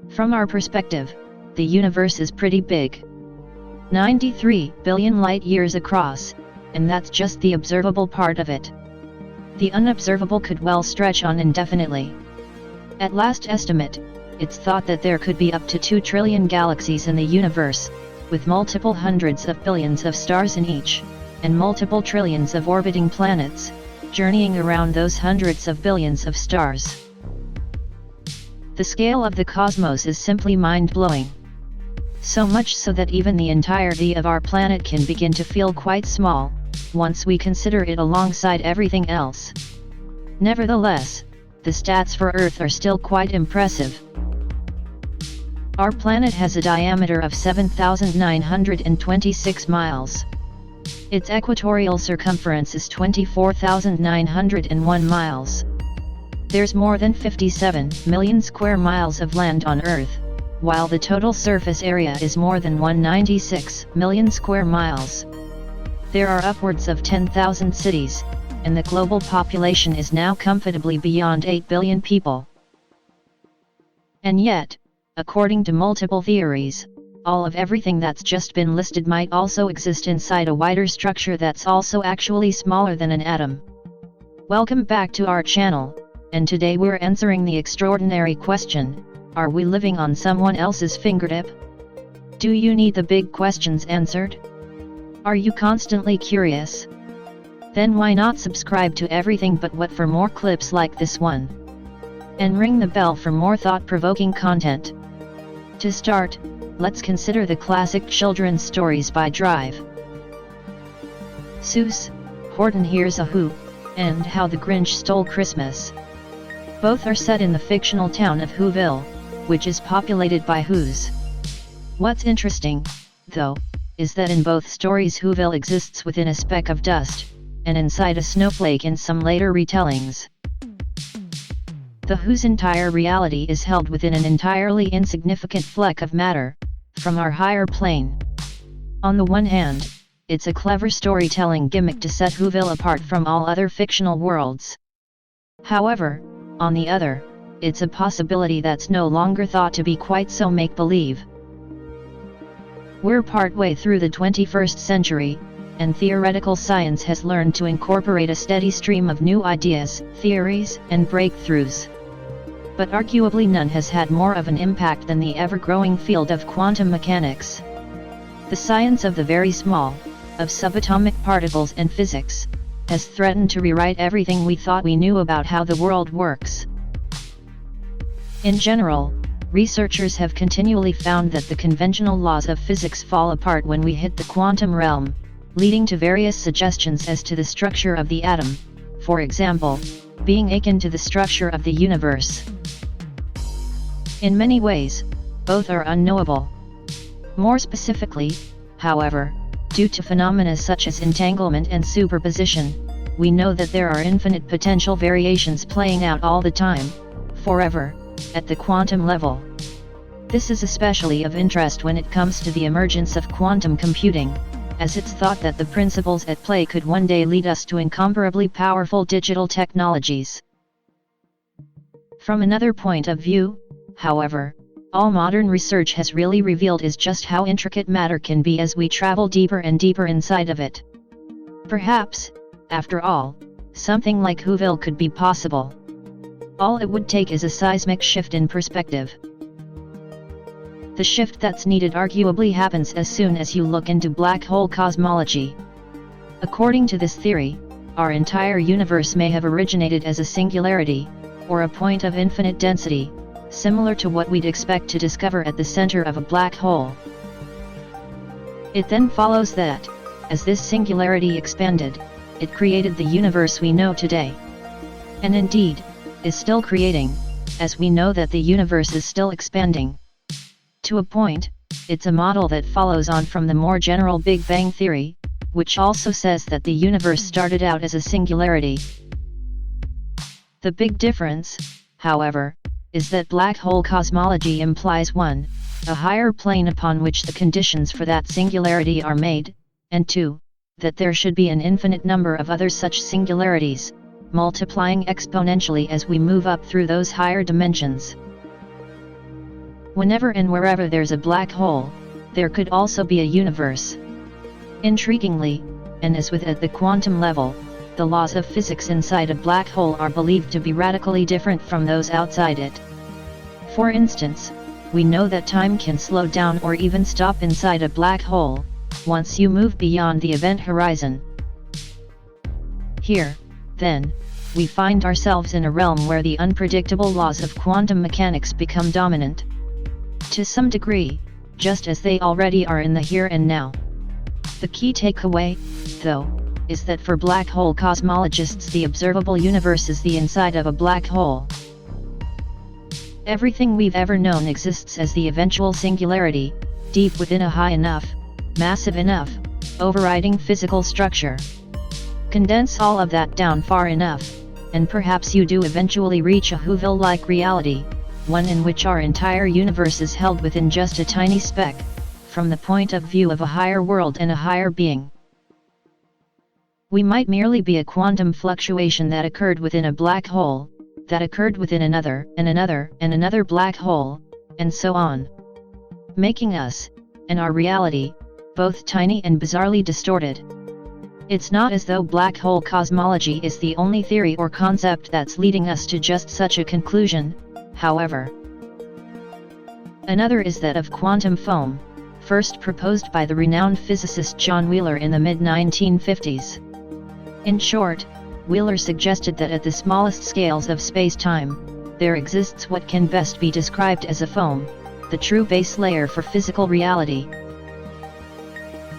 From our perspective, the universe is pretty big. 93 billion light-years across, and that's just the observable part of it. The unobservable could well stretch on indefinitely. At last estimate, it's thought that there could be up to 2 trillion galaxies in the universe, with multiple hundreds of billions of stars in each, and multiple trillions of orbiting planets, journeying around those hundreds of billions of stars. The scale of the cosmos is simply mind-blowing. So much so that even the entirety of our planet can begin to feel quite small, once we consider it alongside everything else. Nevertheless, the stats for Earth are still quite impressive. Our planet has a diameter of 7,926 miles. Its equatorial circumference is 24,901 miles. There's more than 57 million square miles of land on Earth, while the total surface area is more than 196 million square miles. There are upwards of 10,000 cities, and the global population is now comfortably beyond 8 billion people. And yet, according to multiple theories, all of everything that's just been listed might also exist inside a wider structure that's also actually smaller than an atom. Welcome back to our channel, and today we're answering the extraordinary question: are we living on someone else's fingertip? Do you need the big questions answered? Are you constantly curious? Then why not subscribe to Everything But What for more clips like this one? And ring the bell for more thought-provoking content. To start, let's consider the classic children's stories by Drive. Seuss, Horton Hears a Who, and How the Grinch Stole Christmas. Both are set in the fictional town of Whoville, which is populated by Whos. What's interesting, though, is that in both stories Whoville exists within a speck of dust, and inside a snowflake in some later retellings. The Who's entire reality is held within an entirely insignificant fleck of matter, from our higher plane. On the one hand, it's a clever storytelling gimmick to set Whoville apart from all other fictional worlds. However, on the other, it's a possibility that's no longer thought to be quite so make-believe. We're partway through the 21st century, and theoretical science has learned to incorporate a steady stream of new ideas, theories, and breakthroughs. But arguably none has had more of an impact than the ever-growing field of quantum mechanics. The science of the very small, of subatomic particles and physics, has threatened to rewrite everything we thought we knew about how the world works. In general, researchers have continually found that the conventional laws of physics fall apart when we hit the quantum realm, leading to various suggestions as to the structure of the atom, for example, being akin to the structure of the universe. In many ways, both are unknowable. More specifically, however, due to phenomena such as entanglement and superposition, we know that there are infinite potential variations playing out all the time, forever, at the quantum level. This is especially of interest when it comes to the emergence of quantum computing, as it's thought that the principles at play could one day lead us to incomparably powerful digital technologies. From another point of view, however, all modern research has really revealed is just how intricate matter can be as we travel deeper and deeper inside of it. Perhaps, after all, something like Whoville could be possible. All it would take is a seismic shift in perspective. The shift that's needed arguably happens as soon as you look into black hole cosmology. According to this theory, our entire universe may have originated as a singularity, or a point of infinite density, similar to what we'd expect to discover at the center of a black hole. It then follows that, as this singularity expanded, it created the universe we know today. And indeed, is still creating, as we know that the universe is still expanding. To a point, it's a model that follows on from the more general Big Bang theory, which also says that the universe started out as a singularity. The big difference, however, is that black hole cosmology implies 1, a higher plane upon which the conditions for that singularity are made, and 2, that there should be an infinite number of other such singularities, multiplying exponentially as we move up through those higher dimensions. Whenever and wherever there's a black hole, there could also be a universe. Intriguingly, and as with at the quantum level, the laws of physics inside a black hole are believed to be radically different from those outside it. For instance, we know that time can slow down or even stop inside a black hole, once you move beyond the event horizon. Here, then, we find ourselves in a realm where the unpredictable laws of quantum mechanics become dominant. To some degree, just as they already are in the here and now. The key takeaway, though, is that for black hole cosmologists the observable universe is the inside of a black hole. Everything we've ever known exists as the eventual singularity, deep within a high enough, massive enough, overriding physical structure. Condense all of that down far enough, and perhaps you do eventually reach a Whoville-like reality, one in which our entire universe is held within just a tiny speck, from the point of view of a higher world and a higher being. We might merely be a quantum fluctuation that occurred within a black hole, that occurred within another, and another, and another black hole, and so on. Making us, and our reality, both tiny and bizarrely distorted. It's not as though black hole cosmology is the only theory or concept that's leading us to just such a conclusion, however. Another is that of quantum foam, first proposed by the renowned physicist John Wheeler in the mid-1950s. In short, Wheeler suggested that at the smallest scales of space-time, there exists what can best be described as a foam, the true base layer for physical reality.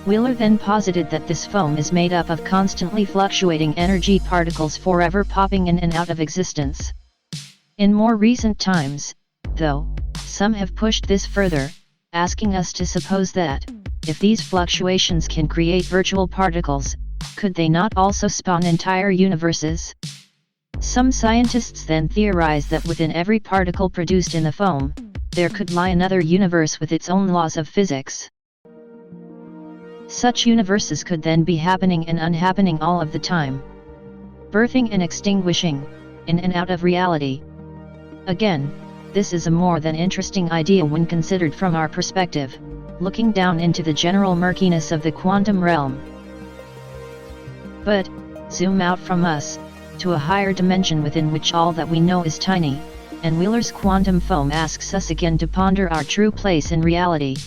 Wheeler then posited that this foam is made up of constantly fluctuating energy particles forever popping in and out of existence. In more recent times, though, some have pushed this further, asking us to suppose that, if these fluctuations can create virtual particles, could they not also spawn entire universes? Some scientists then theorize that within every particle produced in the foam, there could lie another universe with its own laws of physics. Such universes could then be happening and unhappening all of the time. Birthing and extinguishing, in and out of reality. Again, this is a more than interesting idea when considered from our perspective, looking down into the general murkiness of the quantum realm. But, zoom out from us, to a higher dimension within which all that we know is tiny, and Wheeler's quantum foam asks us again to ponder our true place in reality.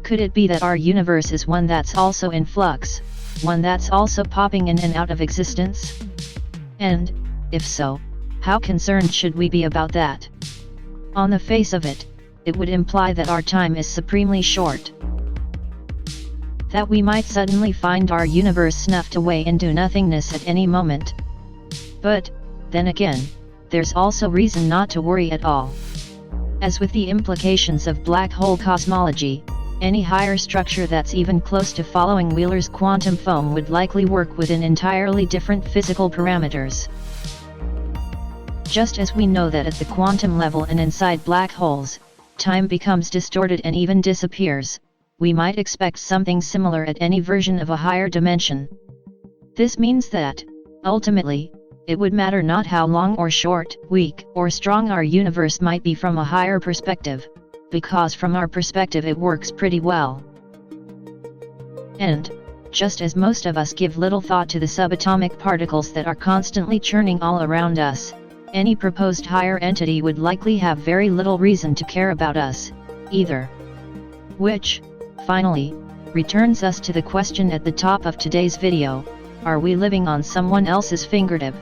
Could it be that our universe is one that's also in flux, one that's also popping in and out of existence? And, if so, how concerned should we be about that? On the face of it, it would imply that our time is supremely short. That we might suddenly find our universe snuffed away into nothingness at any moment. But, then again, there's also reason not to worry at all. As with the implications of black hole cosmology, any higher structure that's even close to following Wheeler's quantum foam would likely work within entirely different physical parameters. Just as we know that at the quantum level and inside black holes, time becomes distorted and even disappears, we might expect something similar at any version of a higher dimension. This means that, ultimately, it would matter not how long or short, weak or strong our universe might be from a higher perspective, because from our perspective it works pretty well. And, just as most of us give little thought to the subatomic particles that are constantly churning all around us, any proposed higher entity would likely have very little reason to care about us, either. Which, finally, returns us to the question at the top of today's video: are we living on someone else's fingertip?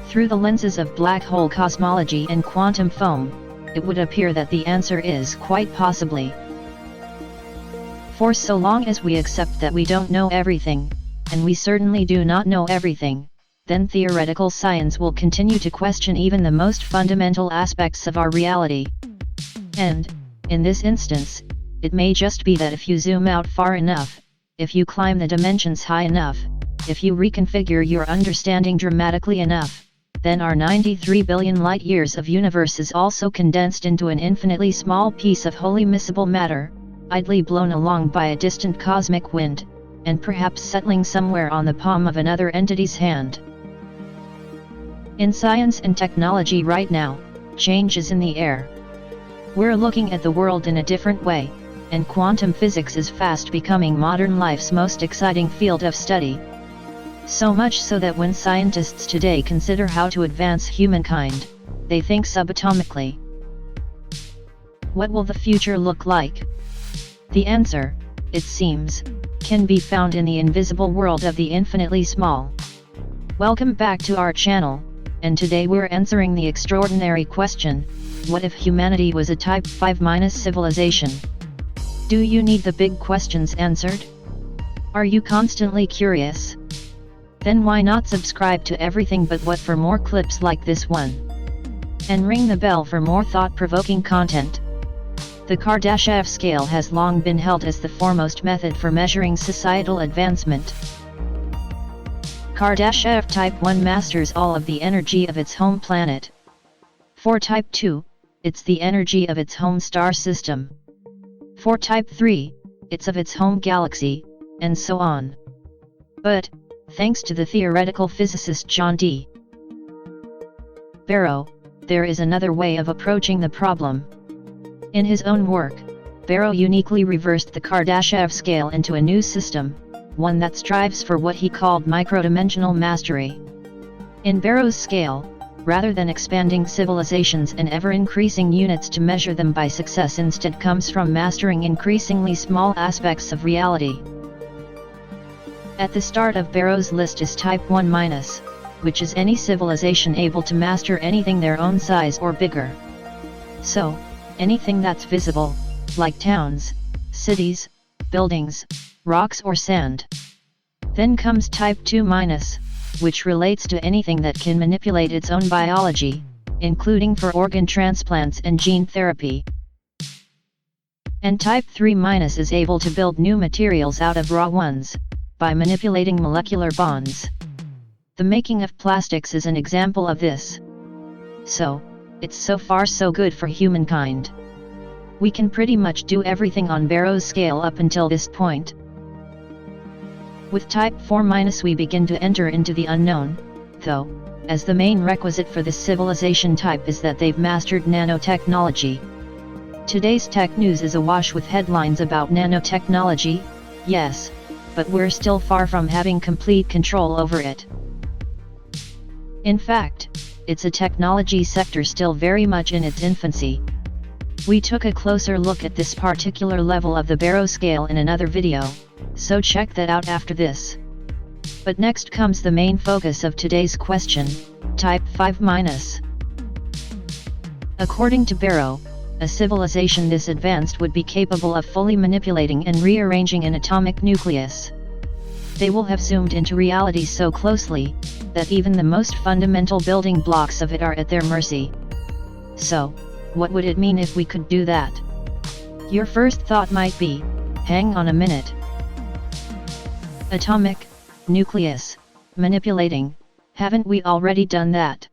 Through the lenses of black hole cosmology and quantum foam, it would appear that the answer is quite possibly. For so long as we accept that we don't know everything, and we certainly do not know everything, then theoretical science will continue to question even the most fundamental aspects of our reality. And, in this instance, it may just be that if you zoom out far enough, if you climb the dimensions high enough, if you reconfigure your understanding dramatically enough, then our 93 billion light-years of universe is also condensed into an infinitely small piece of wholly miscible matter, idly blown along by a distant cosmic wind, and perhaps settling somewhere on the palm of another entity's hand. In science and technology right now, change is in the air. We're looking at the world in a different way, and quantum physics is fast becoming modern life's most exciting field of study. So much so that when scientists today consider how to advance humankind, they think subatomically. What will the future look like? The answer, it seems, can be found in the invisible world of the infinitely small. Welcome back to our channel, and today we're answering the extraordinary question, what if humanity was a Type 5- civilization? Do you need the big questions answered? Are you constantly curious? Then why not subscribe to Everything But What for more clips like this one? And ring the bell for more thought-provoking content. The Kardashev scale has long been held as the foremost method for measuring societal advancement. Kardashev Type 1 masters all of the energy of its home planet. For Type 2, it's the energy of its home star system. For Type 3, it's of its home galaxy, and so on. But, thanks to the theoretical physicist John D. Barrow, there is another way of approaching the problem. In his own work, Barrow uniquely reversed the Kardashev scale into a new system, one that strives for what he called microdimensional mastery. In Barrow's scale, rather than expanding civilizations and ever-increasing units to measure them by success, instead comes from mastering increasingly small aspects of reality. At the start of Barrow's list is Type 1-, which is any civilization able to master anything their own size or bigger. So, anything that's visible, like towns, cities, buildings, rocks or sand. Then comes Type 2-, which relates to anything that can manipulate its own biology, including for organ transplants and gene therapy. And Type 3- is able to build new materials out of raw ones, by manipulating molecular bonds. The making of plastics is an example of this. So, it's so far so good for humankind. We can pretty much do everything on Barrow's scale up until this point. With Type 4- we begin to enter into the unknown, though, as the main requisite for this civilization type is that they've mastered nanotechnology. Today's tech news is awash with headlines about nanotechnology, yes, but we're still far from having complete control over it. In fact, it's a technology sector still very much in its infancy. We took a closer look at this particular level of the Barrow scale in another video, so check that out after this. But next comes the main focus of today's question, Type 5-. According to Barrow, a civilization this advanced would be capable of fully manipulating and rearranging an atomic nucleus. They will have zoomed into reality so closely, that even the most fundamental building blocks of it are at their mercy. So, what would it mean if we could do that? Your first thought might be, hang on a minute. Atomic, nucleus, manipulating, haven't we already done that?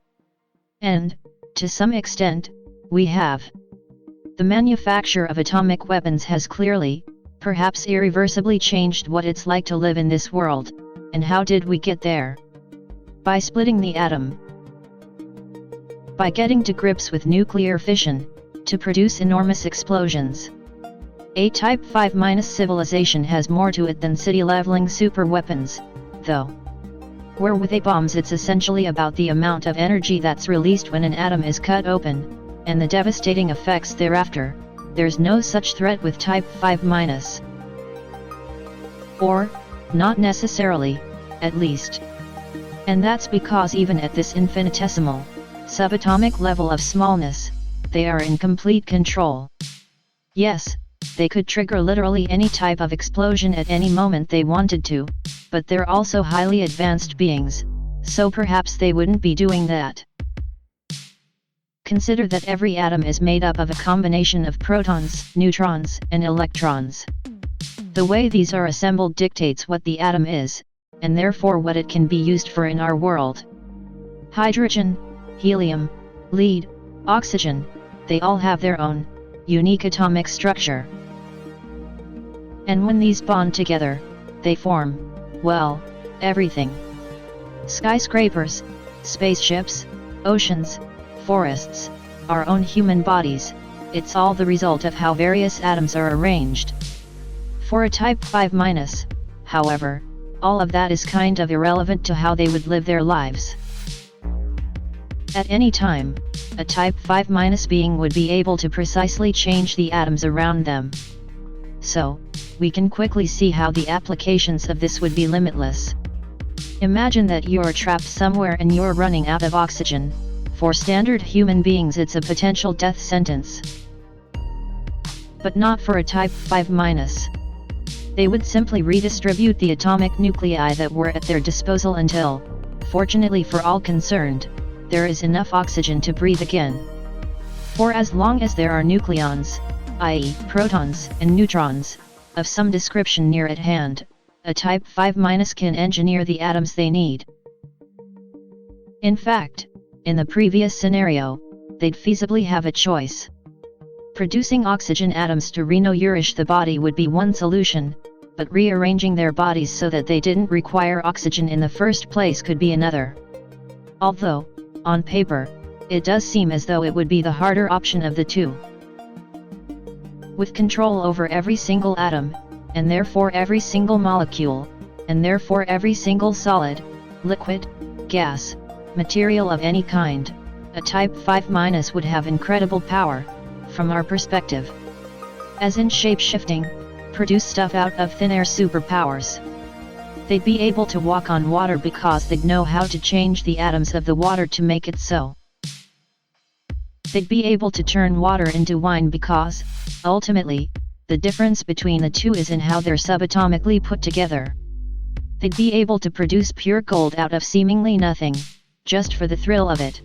And, to some extent, we have. The manufacture of atomic weapons has clearly, perhaps irreversibly changed what it's like to live in this world, and how did we get there? By splitting the atom. By getting to grips with nuclear fission, to produce enormous explosions. A Type 5- civilization has more to it than city-leveling superweapons, though. Where with A-bombs it's essentially about the amount of energy that's released when an atom is cut open, and the devastating effects thereafter. There's no such threat with Type 5-. Or, not necessarily, at least. And that's because even at this infinitesimal, subatomic level of smallness, they are in complete control. Yes, they could trigger literally any type of explosion at any moment they wanted to, but they're also highly advanced beings, so perhaps they wouldn't be doing that. Consider that every atom is made up of a combination of protons, neutrons, and electrons. The way these are assembled dictates what the atom is, and therefore what it can be used for in our world. Hydrogen, helium, lead, oxygen, they all have their own, unique atomic structure. And when these bond together, they form, well, everything. Skyscrapers, spaceships, oceans, forests, our own human bodies, it's all the result of how various atoms are arranged. For a type 5-, however, all of that is kind of irrelevant to how they would live their lives. At any time, a type 5- being would be able to precisely change the atoms around them. So, we can quickly see how the applications of this would be limitless. Imagine that you're trapped somewhere and you're running out of oxygen. For standard human beings it's a potential death sentence. But not for a type 5-. They would simply redistribute the atomic nuclei that were at their disposal until, fortunately for all concerned, there is enough oxygen to breathe again. For as long as there are nucleons, i.e. protons and neutrons, of some description near at hand, a type 5- can engineer the atoms they need. In fact, in the previous scenario, they'd feasibly have a choice. Producing oxygen atoms to renourish the body would be one solution, but rearranging their bodies so that they didn't require oxygen in the first place could be another. Although, on paper, it does seem as though it would be the harder option of the two. With control over every single atom, and therefore every single molecule, and therefore every single solid, liquid, gas, material of any kind, a type 5- would have incredible power, from our perspective. As in shape-shifting, produce stuff out of thin air superpowers. They'd be able to walk on water because they'd know how to change the atoms of the water to make it so. They'd be able to turn water into wine because, ultimately, the difference between the two is in how they're subatomically put together. They'd be able to produce pure gold out of seemingly nothing, just for the thrill of it.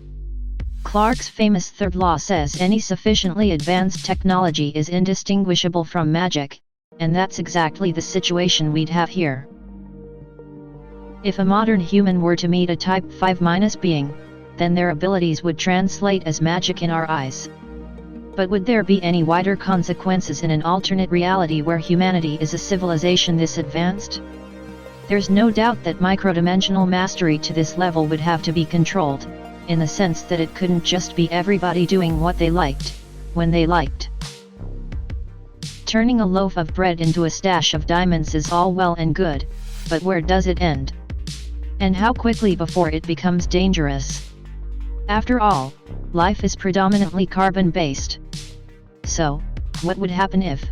Clarke's famous third law says any sufficiently advanced technology is indistinguishable from magic, and that's exactly the situation we'd have here. If a modern human were to meet a type 5- being, then their abilities would translate as magic in our eyes. But would there be any wider consequences in an alternate reality where humanity is a civilization this advanced? There's no doubt that microdimensional mastery to this level would have to be controlled, in the sense that it couldn't just be everybody doing what they liked, when they liked. Turning a loaf of bread into a stash of diamonds is all well and good, but where does it end? And how quickly before it becomes dangerous? After all, life is predominantly carbon-based. So, what would happen if,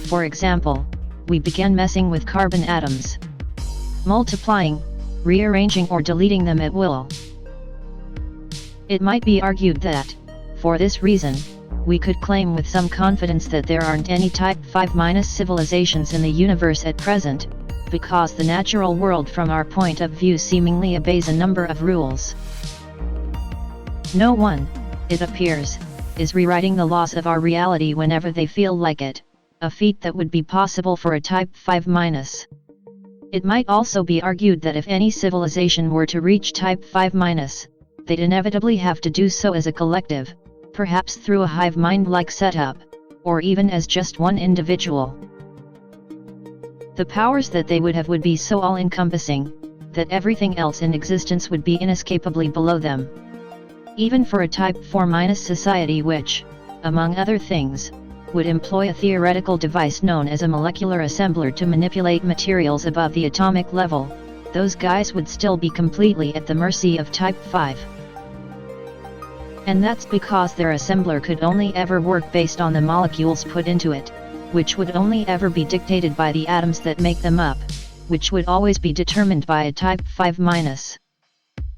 for example, we began messing with carbon atoms? Multiplying, rearranging or deleting them at will. It might be argued that, for this reason, we could claim with some confidence that there aren't any type 5- civilizations in the universe at present, because the natural world from our point of view seemingly obeys a number of rules. No one, it appears, is rewriting the laws of our reality whenever they feel like it, a feat that would be possible for a type 5-. It might also be argued that if any civilization were to reach type 5-, they'd inevitably have to do so as a collective, perhaps through a hive mind-like setup, or even as just one individual. The powers that they would have would be so all-encompassing, that everything else in existence would be inescapably below them. Even for a type 4- society which, among other things, would employ a theoretical device known as a molecular assembler to manipulate materials above the atomic level, those guys would still be completely at the mercy of type 5. And that's because their assembler could only ever work based on the molecules put into it, which would only ever be dictated by the atoms that make them up, which would always be determined by a type 5-.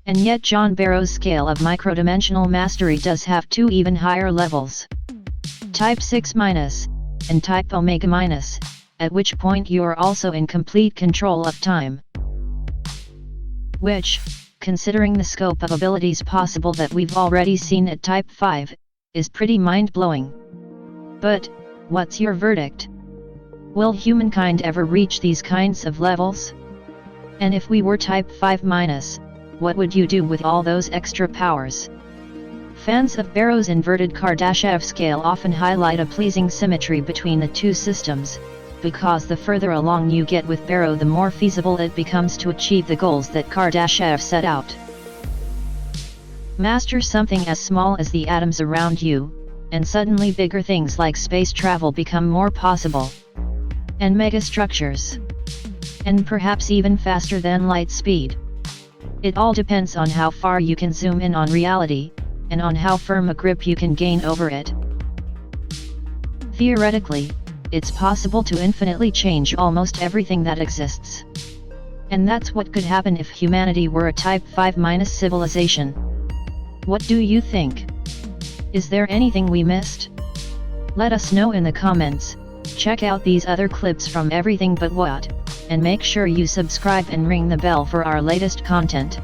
And yet John Barrow's scale of microdimensional mastery does have two even higher levels. Type 6- and type Omega-, at which point you're also in complete control of time. Which, considering the scope of abilities possible that we've already seen at type 5, is pretty mind-blowing. But, what's your verdict? Will humankind ever reach these kinds of levels? And if we were type 5-, what would you do with all those extra powers? Fans of Barrow's inverted Kardashev scale often highlight a pleasing symmetry between the two systems, because the further along you get with Barrow the more feasible it becomes to achieve the goals that Kardashev set out. Master something as small as the atoms around you, and suddenly bigger things like space travel become more possible. And megastructures. And perhaps even faster than light speed. It all depends on how far you can zoom in on reality, and on how firm a grip you can gain over it. Theoretically, it's possible to infinitely change almost everything that exists. And that's what could happen if humanity were a Type 5- civilization. What do you think? Is there anything we missed? Let us know in the comments. Check out these other clips from Everything But What, and make sure you subscribe and ring the bell for our latest content.